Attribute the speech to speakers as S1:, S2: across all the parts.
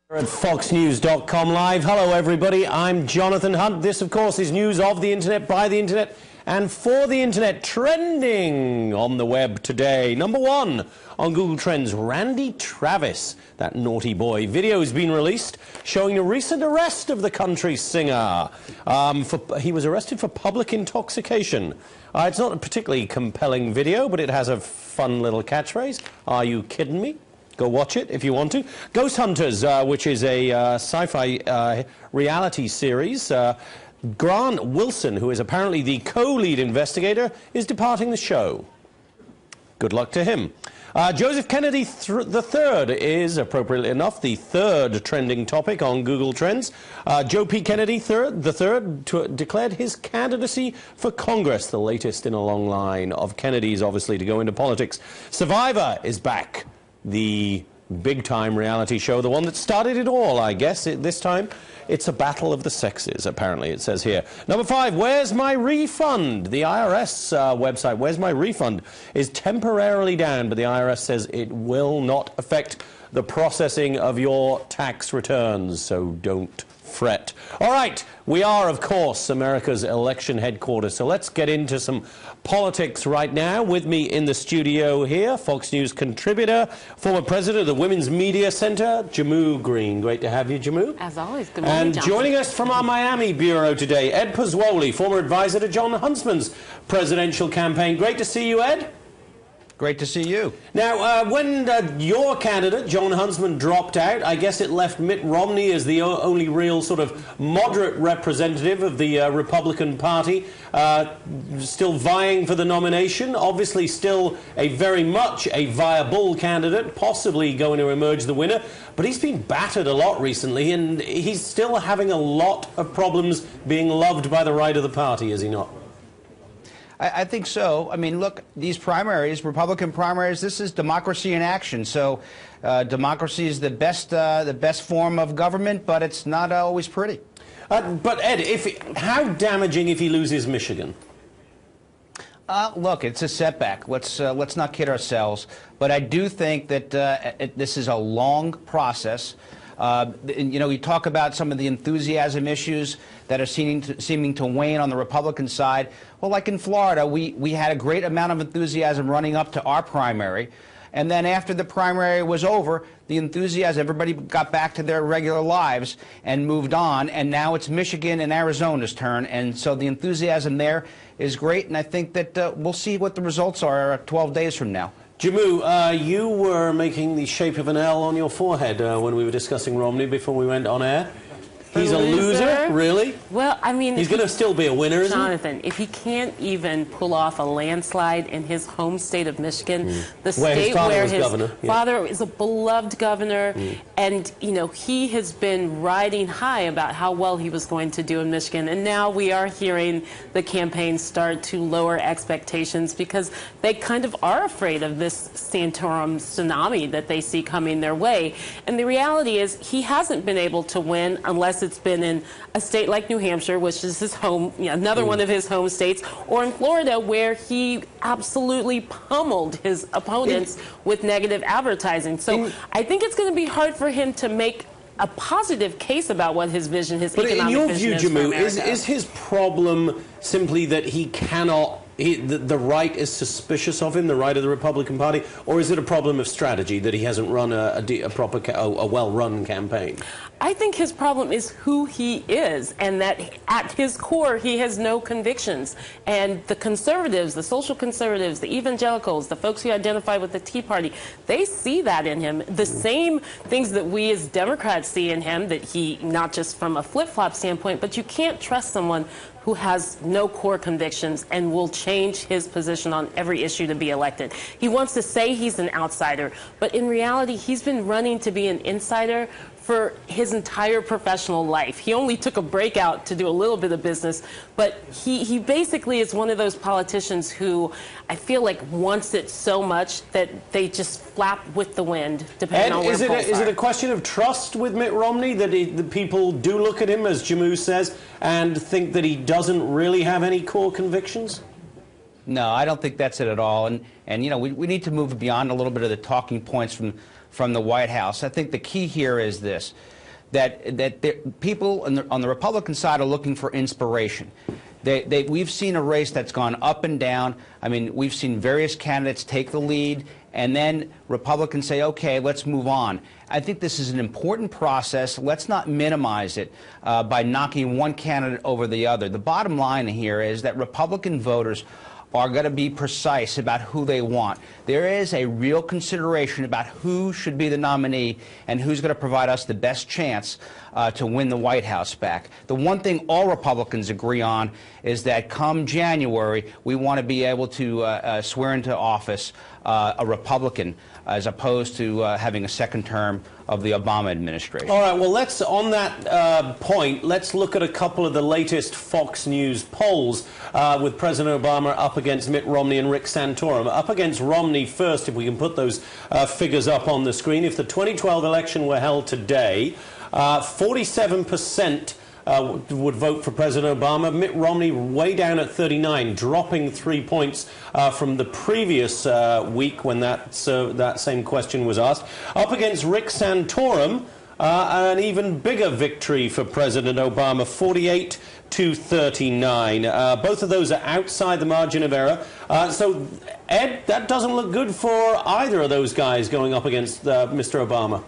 S1: At FoxNews.com Live. Hello, everybody. I'm Jonathan Hunt. This, of course, is news of the Internet, by the Internet, and for the Internet. Trending on the web today. Number one on Google Trends, Randy Travis, that naughty boy. Video has been released showing a recent arrest of the country singer. He was arrested for public intoxication. It's not a particularly compelling video, but it has a fun little catchphrase. Are you kidding me? Go watch it if you want to. Ghost Hunters, which is a sci-fi reality series. Grant Wilson, who is apparently the co-lead investigator, is departing the show. Good luck to him. Joseph Kennedy III is, appropriately enough, the third trending topic on Google Trends. Joe P. Kennedy III declared his candidacy for Congress, the latest in a long line of Kennedys, obviously, to go into politics. Survivor is back. The big-time reality show, the one that started it all, I guess. This time, it's a battle of the sexes, apparently, it says here. Number 5, Where's My Refund? The IRS website, Where's My Refund, is temporarily down, but the IRS says it will not affect the processing of your tax returns, so don't fret. All right, we are, of course, America's election headquarters, so let's get into some politics right now. With me in the studio here, Fox News contributor, former president of the Women's Media Center, Jehmu Greene. Great to have you, Jehmu.
S2: As always, good morning,
S1: And
S2: Jonathan.
S1: joining us from our Miami bureau today, Ed Pozzuoli, former advisor to Jon Huntsman's presidential campaign. Great to see you, Ed.
S3: Great to see you.
S1: Now, when your candidate, Jon Huntsman, dropped out, I guess it left Mitt Romney as the only real sort of moderate representative of the Republican Party, still vying for the nomination. Obviously still a very much a viable candidate, possibly going to emerge the winner. But he's been battered a lot recently, and he's still having a lot of problems being loved by the right of the party, is he not?
S3: I think so. I mean, look, these primaries, Republican primaries, this is democracy in action. So democracy is the best form of government, but it's not always pretty.
S1: But Ed, how damaging if he loses Michigan?
S3: Look, it's a setback. Let's not kid ourselves. But I do think that this is a long process. You know, you talk about some of the enthusiasm issues that are seeming to wane on the Republican side. Well, like in Florida, we had a great amount of enthusiasm running up to our primary. And then after the primary was over, the enthusiasm, everybody got back to their regular lives and moved on. And now it's Michigan and Arizona's turn. And so the enthusiasm there is great. And I think that we'll see what the results are 12 days from now.
S1: Jehmu, you were making the shape of an L on your forehead when we were discussing Romney before we went on air. He's a loser, really?
S2: Well, I mean,
S1: he's going to still be a winner, isn't he?
S2: Jonathan, if he can't even pull off a landslide in his home state of Michigan, the state where his father is a beloved governor, and you know he has been riding high about how well he was going to do in Michigan, and now we are hearing the campaign start to lower expectations because they kind of are afraid of this Santorum tsunami that they see coming their way. And the reality is he hasn't been able to win unless it's been in a state like New Hampshire, which is his home, another one of his home states, or in Florida, where he absolutely pummeled his opponents with negative advertising. So I think it's going to be hard for him to make a positive case about what his vision, his economic vision is for America.
S1: But in your view, Jehmu, is his problem simply that he cannot, the right is suspicious of him, the right of the Republican Party, or is it a problem of strategy that he hasn't run a well-run campaign?
S2: I think his problem is who he is, and that at his core he has no convictions. And the conservatives, the social conservatives, the evangelicals, the folks who identify with the Tea Party, they see that in him. The same things that we as Democrats see in him, that he, not just from a flip-flop standpoint, but you can't trust someone who has no core convictions and will change his position on every issue to be elected. He wants to say he's an outsider, but in reality, he's been running to be an insider for his entire professional life. He only took a break out to do a little bit of business, but he basically is one of those politicians who I feel like wants it so much that they just flap with the wind, depending on where polls are.
S1: Is it a question of trust with Mitt Romney, that the people do look at him, as Jehmu says, and think that he doesn't really have any core convictions?
S3: No, I don't think that's it at all. And you know, we need to move beyond a little bit of the talking points from the White House. I think the key here is this. that people on the Republican side are looking for inspiration. We've seen a race that's gone up and down. I mean, we've seen various candidates take the lead, and then Republicans say, okay, let's move on. I think this is an important process. Let's not minimize it by knocking one candidate over the other. The bottom line here is that Republican voters are going to be precise about who they want. There is a real consideration about who should be the nominee and who's going to provide us the best chance to win the White House back. The one thing all Republicans agree on is that come January, we want to be able to swear into office a Republican as opposed to having a second term of the Obama administration.
S1: All right, well, on that point, let's look at a couple of the latest Fox News polls with President Obama up against Mitt Romney and Rick Santorum. Up against Romney first, if we can put those figures up on the screen. If the 2012 election were held today, 47% would vote for President Obama. Mitt Romney way down at 39, dropping 3 points from the previous week when that same question was asked. Up against Rick Santorum, an even bigger victory for President Obama, 48 to 39. Both of those are outside the margin of error. So, Ed, that doesn't look good for either of those guys going up against Mr. Obama.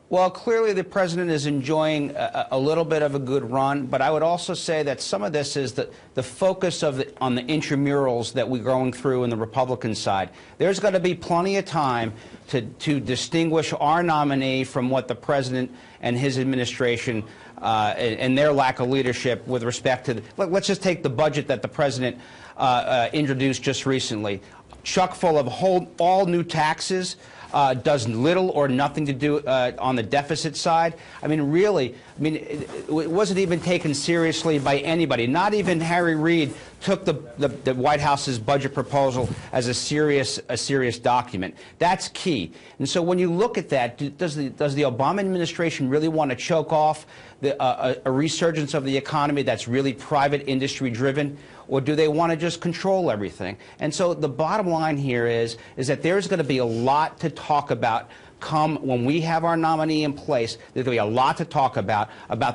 S3: Well, clearly the president is enjoying a little bit of a good run, but I would also say that some of this is the focus on the intramurals that we're going through in the Republican side. There's going to be plenty of time to distinguish our nominee from what the president and his administration and their lack of leadership with respect to let's just take the budget that the president introduced just recently. Chock full of all new taxes. Does little or nothing to do on the deficit side. I mean, really, it wasn't even taken seriously by anybody. Not even Harry Reid took the White House's budget proposal as a serious document. That's key. And so when you look at that, does the Obama administration really want to choke off a resurgence of the economy that's really private industry driven? Or do they want to just control everything? And so the bottom line here is that there's going to be a lot to talk about come when we have our nominee in place. There's going to be a lot to talk about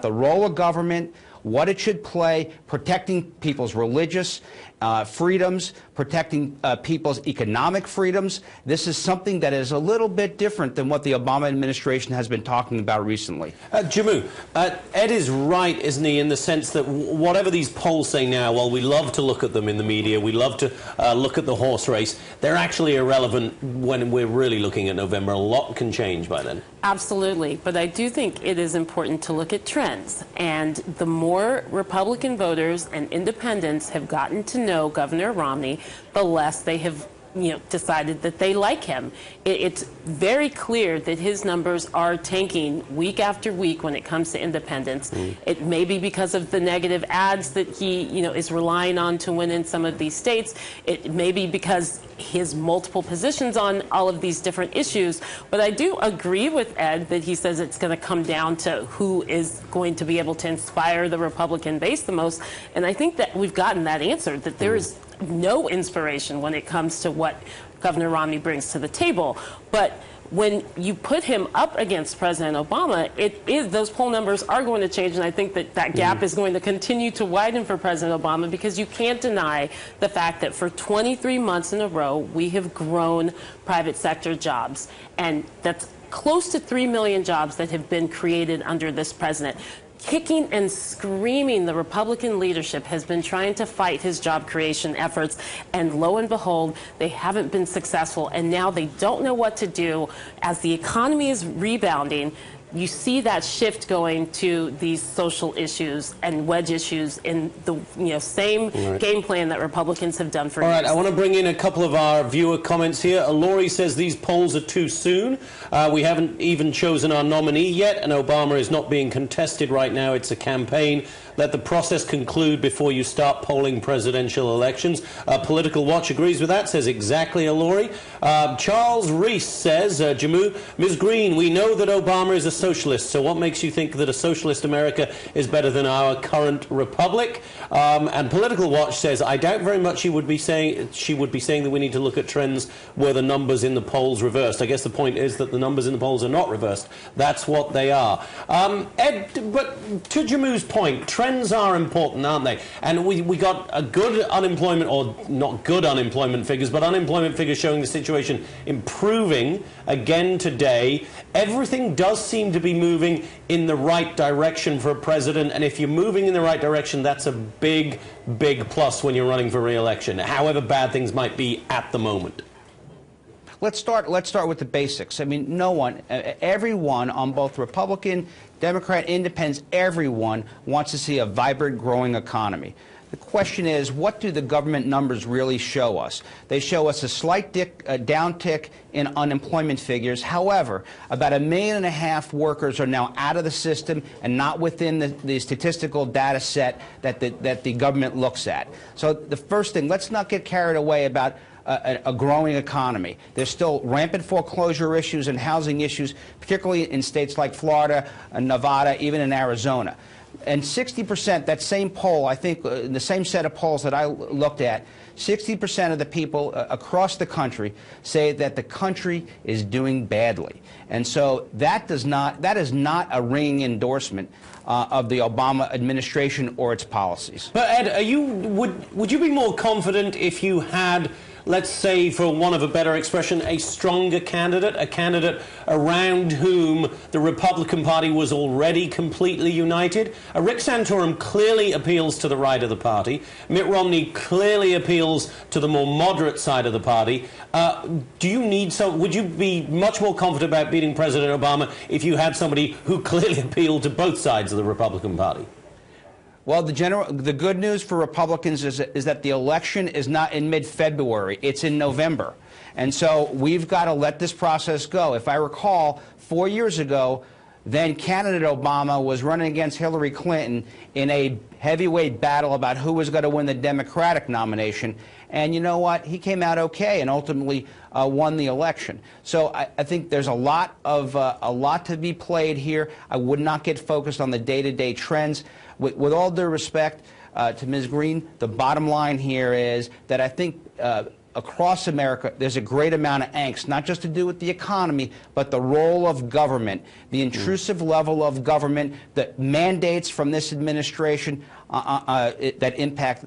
S3: the role of government, what it should play, protecting people's religious freedoms, protecting people's economic freedoms. This is something that is a little bit different than what the Obama administration has been talking about recently.
S1: Jammu, Ed is right, isn't he, in the sense that whatever these polls say now, while we love to look at them in the media, we love to look at the horse race, they're actually irrelevant when we're really looking at November. A lot can change by then.
S2: Absolutely, but I do think it is important to look at trends. And the more Republican voters and independents have gotten to know Governor Romney, the less they have decided that they like him. It's very clear that his numbers are tanking week after week when it comes to independents. It may be because of the negative ads that he is relying on to win in some of these states. It may be because his multiple positions on all of these different issues. But I do agree with Ed that he says it's going to come down to who is going to be able to inspire the Republican base the most. And I think that we've gotten that answer, that there is no inspiration when it comes to what Governor Romney brings to the table. But when you put him up against President Obama, those poll numbers are going to change, and I think that gap is going to continue to widen for President Obama, because you can't deny the fact that for 23 months in a row, we have grown private sector jobs, and that's close to 3 million jobs that have been created under this president. Kicking and screaming, the Republican leadership has been trying to fight his job creation efforts, and lo and behold, they haven't been successful, and now they don't know what to do. As the economy is rebounding, you see that shift going to these social issues and wedge issues in the same game plan that Republicans have done for years.
S1: All right, I want to bring in a couple of our viewer comments here. Laurie says these polls are too soon. We haven't even chosen our nominee yet, and Obama is not being contested right now. It's a campaign. Let the process conclude before you start polling presidential elections. Political Watch agrees with that, says exactly, Laurie. Charles Reese says, Jammu, Ms. Green, we know that Obama is a socialist, so what makes you think that a socialist America is better than our current republic? And Political Watch says, I doubt very much she would be saying that we need to look at trends where the numbers in the polls reversed. I guess the point is that the numbers in the polls are not reversed. That's what they are. Ed, but to Jammu's point, trends are important, aren't they? And we got a good unemployment, or not good unemployment figures, but unemployment figures showing the situation improving again today. Everything does seem to be moving in the right direction for a president, and if you're moving in the right direction, that's a big, big plus when you're running for re-election, however bad things might be at the moment.
S3: Let's start with the basics. I mean, no one, everyone on both Republican, Democrat, Independents, everyone wants to see a vibrant, growing economy. The question is, what do the government numbers really show us? They show us a slight downtick in unemployment figures. However, about 1.5 million workers are now out of the system and not within the statistical data set that the government looks at. So the first thing, let's not get carried away about a growing economy. There's still rampant foreclosure issues and housing issues, particularly in states like Florida, Nevada, even in Arizona. And 60%, that same poll, I think, the same set of polls that I looked at, 60% of the people across the country say that the country is doing badly. And so that is not a ringing endorsement of the Obama administration or its policies.
S1: But Ed, would you be more confident if you had, let's say, for want of a better expression, a stronger candidate, a candidate around whom the Republican Party was already completely united? Rick Santorum clearly appeals to the right of the party. Mitt Romney clearly appeals to the more moderate side of the party. Would you be much more confident about beating President Obama if you had somebody who clearly appealed to both sides of the Republican Party?
S3: Well, the good news for Republicans is that the election is not in mid-February. It's in November. And so we've got to let this process go. If I recall, 4 years ago, then candidate Obama was running against Hillary Clinton in a heavyweight battle about who was going to win the Democratic nomination. And you know what? He came out okay and ultimately won the election. So I think there's a lot to be played here. I would not get focused on the day-to-day trends. With all due respect to Ms. Green, the bottom line here is that I think across America there's a great amount of angst, not just to do with the economy, but the role of government, the intrusive level of government, the mandates from this administration that impact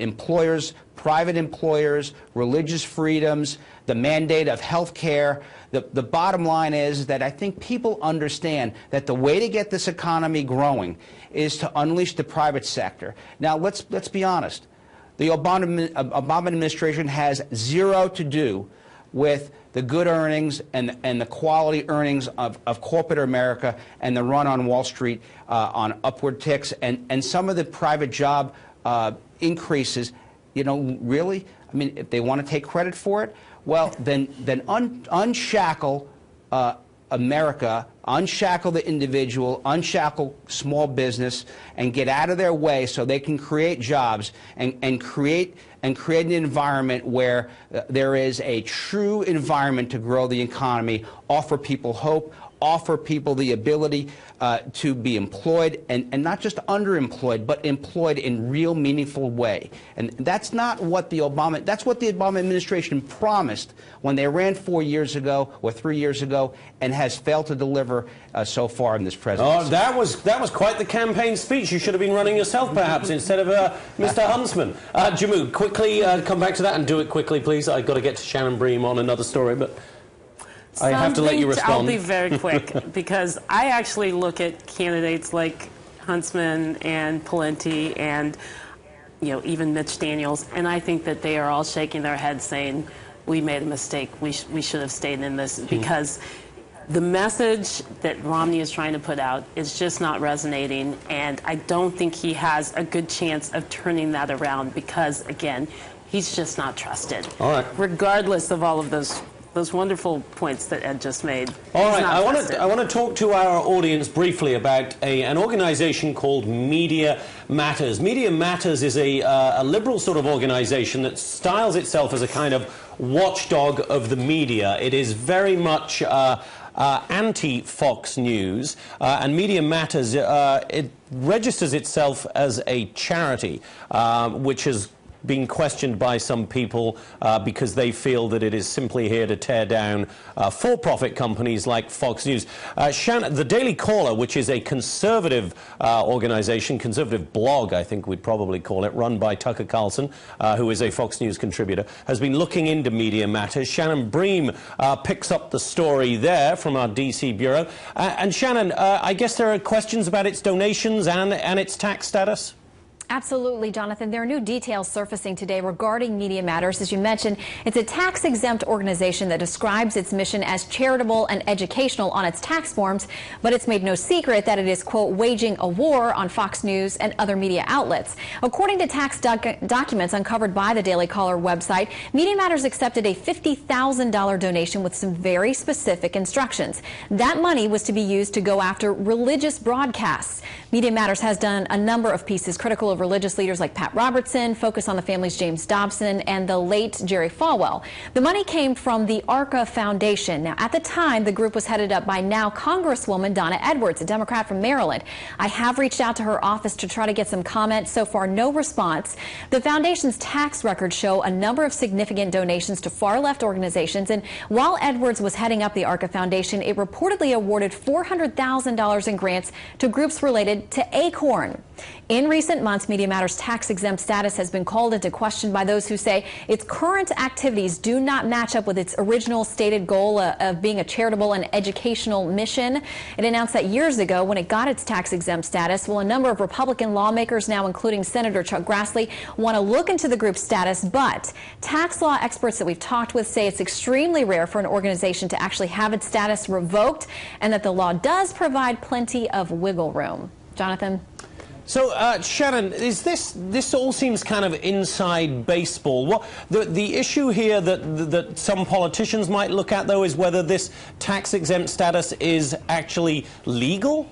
S3: employers, private employers, religious freedoms, the mandate of health care. The bottom line is that I think people understand that the way to get this economy growing is to unleash the private sector. Now, let's be honest. The Obama administration has zero to do with the good earnings and the quality earnings of corporate America and the run on Wall Street on upward ticks and some of the private job increases. You know, really? I mean, if they want to take credit for it, well, then unshackle America, unshackle the individual, unshackle small business, and get out of their way so they can create jobs and create an environment where there is a true environment to grow the economy, offer people hope, offer people the ability to be employed and not just underemployed, but employed in real meaningful way. And that's not what that's what the Obama administration promised when they ran 4 years ago or 3 years ago and has failed to deliver so far in this presidency.
S1: Oh, that was quite the campaign speech. You should have been running yourself, perhaps, instead of Mr. Huntsman. Jammu, quickly come back to that and do it quickly, please. I've got to get to Shannon Bream on another story, but I have to let you respond.
S2: I'll be very quick because I actually look at candidates like Huntsman and Pawlenty and even Mitch Daniels, and I think that they are all shaking their heads saying, we made a mistake. We should have stayed in this because the message that Romney is trying to put out is just not resonating, and I don't think he has a good chance of turning that around because, again, he's just not trusted.
S1: All right.
S2: Regardless of all of those wonderful points that Ed just made.
S1: All right, I want to talk to our audience briefly about an organization called Media Matters. Media Matters is a liberal sort of organization that styles itself as a kind of watchdog of the media. It is very much anti-Fox News, and Media Matters, it registers itself as a charity, which has been questioned by some people because they feel that it is simply here to tear down for-profit companies like Fox News. Shannon, the Daily Caller, which is a conservative organization, conservative blog, I think we'd probably call it, run by Tucker Carlson, who is a Fox News contributor, has been looking into Media Matters. Shannon Bream picks up the story there from our DC bureau. And Shannon, I guess there are questions about its donations and its tax status?
S4: Absolutely, Jonathan. There are new details surfacing today regarding Media Matters. As you mentioned, it's a tax-exempt organization that describes its mission as charitable and educational on its tax forms, but it's made no secret that it is, quote, waging a war on Fox News and other media outlets. According to tax documents uncovered by the Daily Caller website, Media Matters accepted a $50,000 donation with some very specific instructions. That money was to be used to go after religious broadcasts. Media Matters has done a number of pieces critical of religious leaders like Pat Robertson, focus on the families James Dobson and the late Jerry Falwell. The money came from the ARCA Foundation. Now, at the time, the group was headed up by now Congresswoman Donna Edwards, a Democrat from Maryland. I have reached out to her office to try to get some comments. So far, no response. The foundation's tax records show a number of significant donations to far-left organizations. And while Edwards was heading up the ARCA Foundation, it reportedly awarded $400,000 in grants to groups related to ACORN. In recent months, Media Matters' tax-exempt status has been called into question by those who say its current activities do not match up with its original stated goal of being a charitable and educational mission. It announced that years ago when it got its tax-exempt status. Well, a number of Republican lawmakers now, including Senator Chuck Grassley, want to look into the group's status, but tax law experts that we've talked with say it's extremely rare for an organization to actually have its status revoked and that the law does provide plenty of wiggle room. Jonathan?
S1: So, Shannon, is this all seems kind of inside baseball. What the issue here that some politicians might look at, though, is whether this tax-exempt status is actually legal?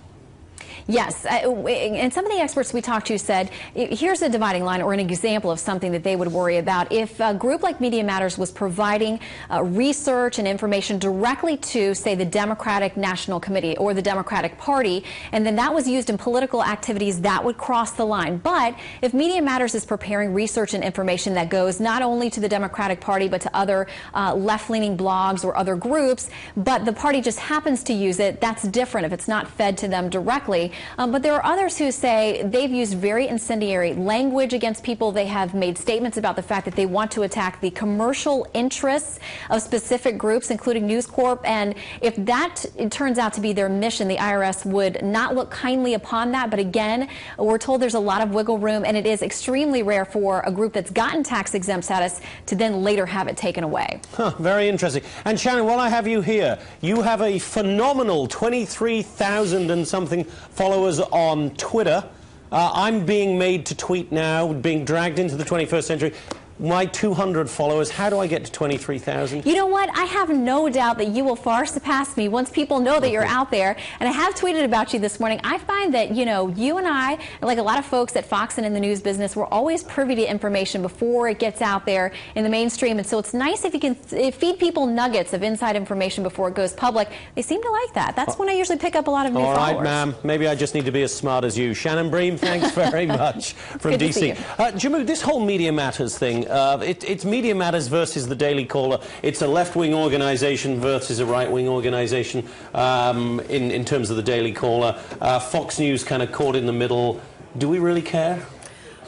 S4: Yes, and some of the experts we talked to said, here's a dividing line or an example of something that they would worry about. If a group like Media Matters was providing research and information directly to, say, the Democratic National Committee or the Democratic Party, and then that was used in political activities, that would cross the line. But if Media Matters is preparing research and information that goes not only to the Democratic Party but to other left-leaning blogs or other groups, but the party just happens to use it, that's different if it's not fed to them directly. But there are others who say they've used very incendiary language against people. They have made statements about the fact that they want to attack the commercial interests of specific groups, including News Corp. And if that turns out to be their mission, the IRS would not look kindly upon that. But again, we're told there's a lot of wiggle room, and it is extremely rare for a group that's gotten tax-exempt status to then later have it taken away.
S1: Huh, very interesting. And Shannon, while I have you here, you have a phenomenal 23,000 and something followers on Twitter. I'm being made to tweet now, being dragged into the 21st century. My 200 followers, how do I get to 23,000?
S4: You know what? I have no doubt that you will far surpass me once people know that you're out there. And I have tweeted about you this morning. I find that, you know, you and I, like a lot of folks at Fox and in the news business, we're always privy to information before it gets out there in the mainstream. And so it's nice if you can feed people nuggets of inside information before it goes public. They seem to like that. That's when I usually pick up a lot of new followers.
S1: All right, ma'am. Maybe I just need to be as smart as you. Shannon Bream, thanks very much from
S4: Good to see
S1: DC.
S4: you.
S1: Jammu, this whole Media Matters thing, it's Media Matters versus the Daily Caller. It's a left-wing organization versus a right-wing organization in terms of the Daily Caller. Fox News kind of caught in the middle. Do we really care?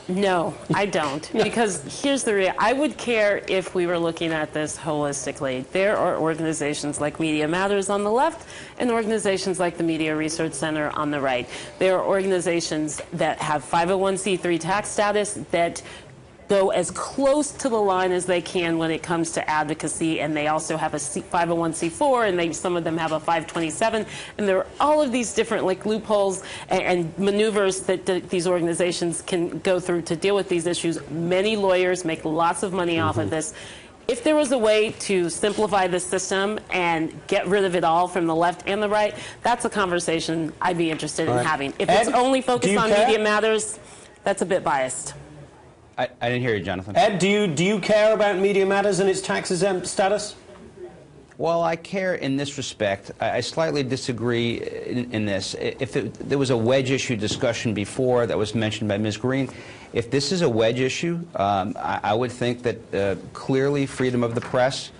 S2: No, I don't. Because here's the real. I would care if we were looking at this holistically. There are organizations like Media Matters on the left and organizations like the Media Research Center on the right. There are organizations that have 501c3 tax status that go as close to the line as they can when it comes to advocacy, and they also have a 501c4, and some of them have a 527, and there are all of these different loopholes and maneuvers that these organizations can go through to deal with these issues. Many lawyers make lots of money off of this. If there was a way to simplify the system and get rid of it all from the left and the right, that's a conversation I'd be interested in having. If it's only focused on Media Matters, that's a bit biased.
S3: I didn't hear you, Jonathan.
S1: Ed, do you care about Media Matters and its tax-exempt status?
S3: Well, I care in this respect. I slightly disagree in this. If there was a wedge issue discussion before that was mentioned by Ms. Green, if this is a wedge issue, I would think that clearly freedom of the press,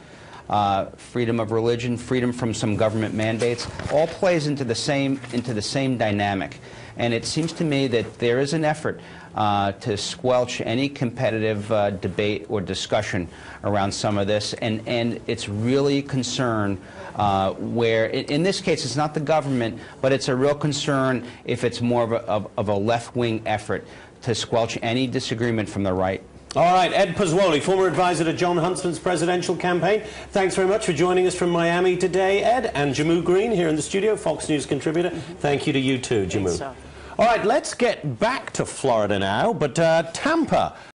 S3: freedom of religion, freedom from some government mandates, all plays into the same dynamic. And it seems to me that there is an effort to squelch any competitive debate or discussion around some of this, and it's really concern where, in this case, it's not the government, but it's a real concern if it's more of a left-wing effort to squelch any disagreement from the right.
S1: All right, Ed Pozzuoli, former advisor to Jon Huntsman's presidential campaign. Thanks very much for joining us from Miami today, Ed. And Jehmu Green here in the studio, Fox News contributor. Thank you to you too, Jehmu. All right, let's get back to Florida now, but Tampa.